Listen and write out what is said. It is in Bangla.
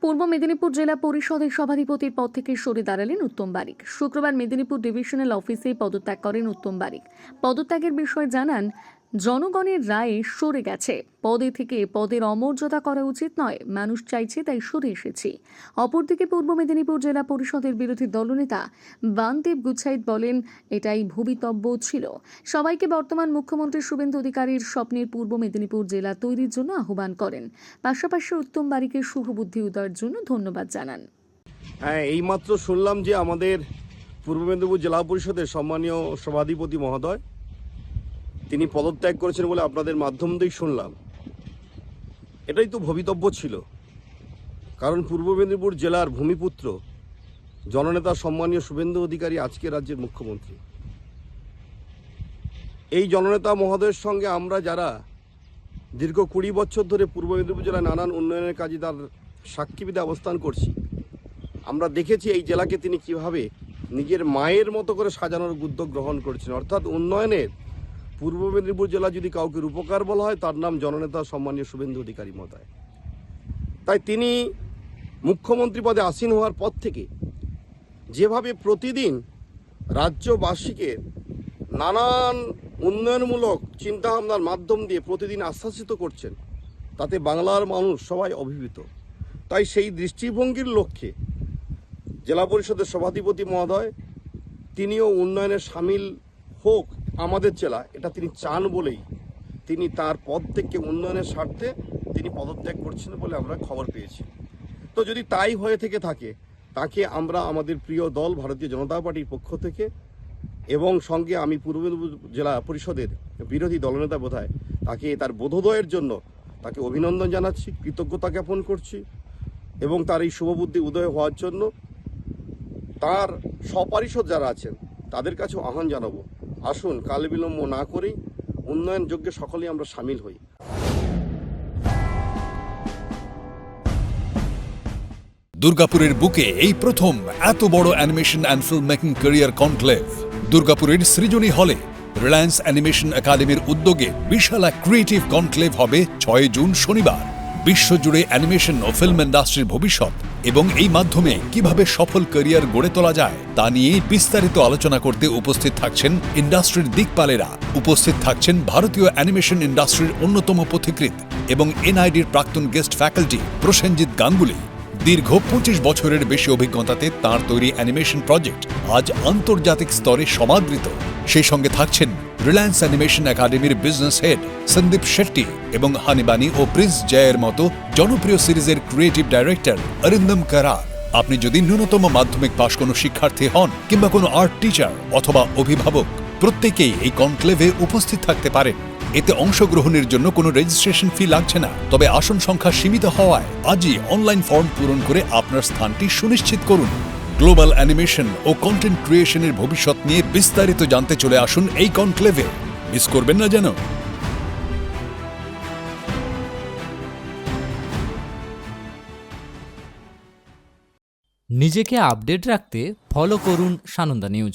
পূর্ব মেদিনীপুর জেলা পরিষদের সভাধিপতির পদ থেকে সরে দাঁড়ালেন উত্তম বারিক। শুক্রবার মেদিনীপুর ডিভিশনাল অফিসে পদত্যাগ করেন উত্তম বারিক। পদত্যাগের বিষয়ে জানান, জনগণের রায়ে সরে গেছে, পদে থেকে পদের অমর্যাদা করা উচিত নয়, মানুষ চাইছে তাই সরে এসেছি। অপরদিকে পূর্ব মেদিনীপুর জেলা পরিষদের বিরোধী দলনেতা বানদেব গুচ্ছাইত বলেন, এটাই ভবিতব্য ছিল। সবাইকে বর্তমান মুখ্যমন্ত্রী শুভেন্দু অধিকারীর স্বপ্নের পূর্ব মেদিনীপুর জেলা তৈরির জন্য আহ্বান করেন। পাশাপাশি উত্তম বারিকের শুভবুদ্ধি উদয়ের জন্য ধন্যবাদ জানান। এইমাত্র শুনলাম যে আমাদের পূর্ব মেদিনীপুর জেলা পরিষদের সম্মানীয় সভাধিপতি মহোদয় তিনি পদত্যাগ করেছেন বলে আপনাদের মাধ্যম দিয়েই শুনলাম। এটাই তো ভবিতব্য ছিল, কারণ পূর্ব মেদিনীপুর জেলার ভূমিপুত্র জননেতা সম্মানীয় শুভেন্দু অধিকারী আজকে রাজ্যের মুখ্যমন্ত্রী। এই জননেতা মহোদয়ের সঙ্গে আমরা যারা দীর্ঘ 20 বছর ধরে পূর্ব মেদিনীপুর জেলায় নানান উন্নয়নের কাজে তার সাক্ষীবিদে অবস্থান করছি, আমরা দেখেছি এই জেলাকে তিনি কিভাবে নিজের মায়ের মতো করে সাজানোর উদ্যোগ গ্রহণ করেছেন। অর্থাৎ উন্নয়নের পূর্ব মেদিনীপুর জেলা যদি কাউকে রূপকার বলা হয় তার নাম জননেতা সম্মানীয় শুভেন্দু অধিকারী মহোদয়। তাই তিনি মুখ্যমন্ত্রী পদে আসীন হওয়ার পর থেকে যেভাবে প্রতিদিন রাজ্যবাসীকে নানান উন্নয়নমূলক চিন্তাভাবনার মাধ্যম দিয়ে প্রতিদিন আশ্বাসিত করছেন, তাতে বাংলার মানুষ সবাই অভিভূত। তাই সেই দৃষ্টিভঙ্গির লক্ষ্যে জেলা পরিষদের সভাধিপতি মহোদয় তিনিও উন্নয়নে সামিল হোক আমাদের জেলা, এটা তিনি চান বলেই তিনি তার পদ থেকে উন্নয়নের স্বার্থে তিনি পদত্যাগ করছেন বলে আমরা খবর পেয়েছি। তো যদি তাই হয়ে থেকে থাকে, তাকে আমরা আমাদের প্রিয় দল ভারতীয় জনতা পার্টির পক্ষ থেকে এবং সঙ্গে আমি পূর্ব মেদিনীপুর জেলা পরিষদের বিরোধী দলনেতা বোধহয় তাকে তার বোধোদয়ের জন্য তাকে অভিনন্দন জানাচ্ছি, কৃতজ্ঞতা জ্ঞাপন করছি এবং তার এই শুভবুদ্ধি উদয় হওয়ার জন্য তার সপারিষদ যারা আছেন তাদের কাছেও আহ্বান জানাবো, আসুন কাল বিলম্ব না করেই উন্নয়ন যজ্ঞে সকলেই আমরা সামিল হই। দুর্গাপুরের বুকে এই প্রথম এত বড় animation and film making career conclave. দুর্গাপুরের সৃজনী হলে রিলায়েন্স অ্যানিমেশন একাডেমির উদ্যোগে বিশাল এক ক্রিয়েটিভ কনক্লেভ হবে 6 জুন শনিবার। বিশ্বজুড়ে অ্যানিমেশন ও ফিল্ম ইন্ডাস্ট্রির ভবিষ্যৎ এবং এই মাধ্যমে কিভাবে সফল ক্যারিয়ার গড়ে তোলা যায় তা নিয়ে বিস্তারিত আলোচনা করতে উপস্থিত থাকছেন ইন্ডাস্ট্রির দিকপালেরা। উপস্থিত থাকছেন ভারতীয় অ্যানিমেশন ইন্ডাস্ট্রির অন্যতম পথিকৃৎ এবং এনআইডির প্রাক্তন গেস্ট ফ্যাকাল্টি প্রসেনজিৎ গাঙ্গুলি। দীর্ঘ 25 বছরের বেশি অভিজ্ঞতাতে তাঁর তৈরি অ্যানিমেশন প্রজেক্ট আজ আন্তর্জাতিক স্তরে সমাদৃত। সেই সঙ্গে থাকছেন রিলায়েন্স অ্যানিমেশন একাডেমির বিজনেস হেড সন্দীপ শেট্টি এবং হানিবানি ও প্রিন্স জয়ের মতো জনপ্রিয় সিরিজের ক্রিয়েটিভ ডাইরেক্টর অরিন্দম কারার। আপনি যদি ন্যূনতম মাধ্যমিক পাশ কোনো শিক্ষার্থী হন কিংবা কোনো আর্ট টিচার অথবা অভিভাবক, প্রত্যেকেই এই কনক্লেভে উপস্থিত থাকতে পারেন। এতে অংশগ্রহণের জন্য কোনো রেজিস্ট্রেশন ফি লাগছে না, তবে আসন সংখ্যা সীমিত হওয়ায় আজই অনলাইন ফর্ম পূরণ করে আপনার স্থানটি সুনিশ্চিত করুন। গ্লোবাল অ্যানিমেশন ও কন্টেন্ট ক্রিয়েশনের ভবিষ্যৎ নিয়ে বিস্তারিত জানতে চলে আসুন এই কনক্লেভে। মিস করবেন না যেন। নিজেকে আপডেট রাখতে ফলো করুন সানন্দা নিউজ।